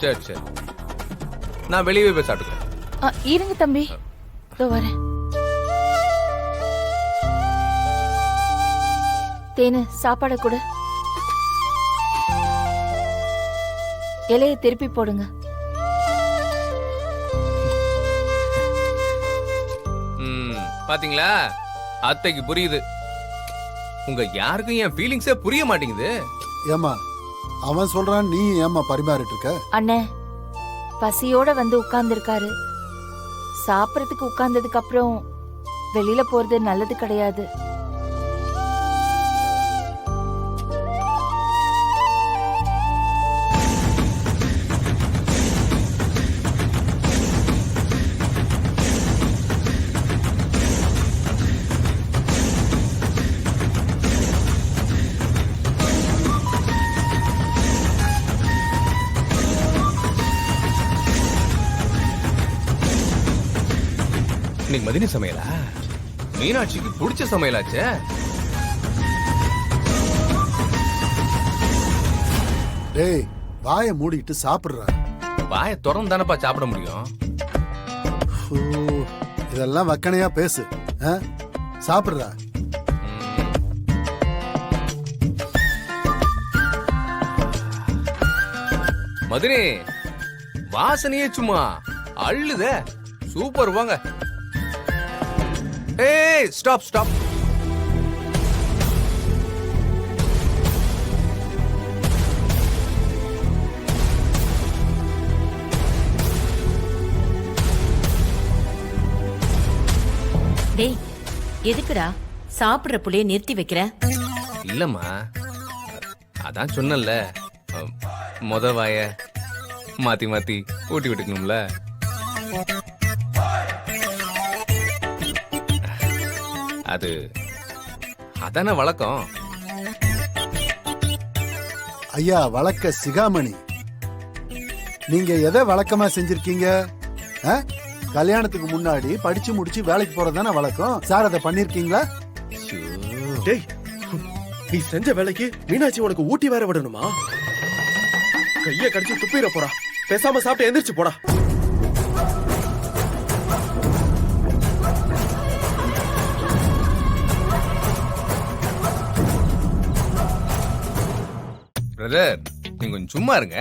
சரி சரி, நான் வெளியே போய் சாப்பிட்டுக்கிறேன். இருங்க தம்பி, இதோ வரேன். தேனு, சாப்பாட கொடு. இலைய திருப்பி போடுங்க. பாத்தீங்களா, அத்தைக்கு புரியுது. உங்க யாருக்கும் என் ஃபீலிங்ஸே புரிய மாட்டேங்குது. ஏமா அவன் சொல்றான், நீ ஏமா பரிமாறிட்டு இருக்க? அண்ணே, பசியோட வந்து உட்கார்ந்துருக்காரு. சாப்பிடறதுக்கு உட்கார்ந்ததுக்கு அப்புறம் வெளியில போறது நல்லது கிடையாது. இன்னைக்கு மதினி சமையலா? மீனாட்சிக்கு பிடிச்ச சமையலாச்சே. டேய், வாயை மூடிட்டு சாப்பிடுற. வாயை திறந்து தானப்பா சாப்பிட முடியும். இதெல்லாம் வக்கனையா பேசு. சாப்பிடுற. மதினி, வாசனையே சும்மா அள்ளுதே. சூப்பர், வாங்க. ஏய், ஸ்டாப் ஸ்டாப். டேய், எதுக்குடா சாப்பிடுற புள்ளைய நிறுத்தி வைக்கிற? இல்லம்மா, அதான் சொன்னல, மொத வாய மாத்தி மாத்தி ஊட்டி விட்டுக்கணும்ல. அது அதான வழக்கம். ஐயா, வழக்க சிகாமணி. நீங்க எதை வழக்கமா செஞ்சிருக்கீங்க? கல்யாணத்துக்கு முன்னாடி படிச்சு முடிச்சு வேலைக்கு போறதுதானே வழக்கம். சார், அதை பண்ணிருக்கீங்களா? டேய், நீ செஞ்ச வேலைக்கு மீனாட்சி உனக்கு ஊட்டி வேற விடணுமா? கைய கடிச்சு துப்பிட போறா. பேசாம சாப்பிட்டு எந்திரிச்சு போடா. பிரதர், நீங்க கொஞ்சம் சும்மா இருங்க.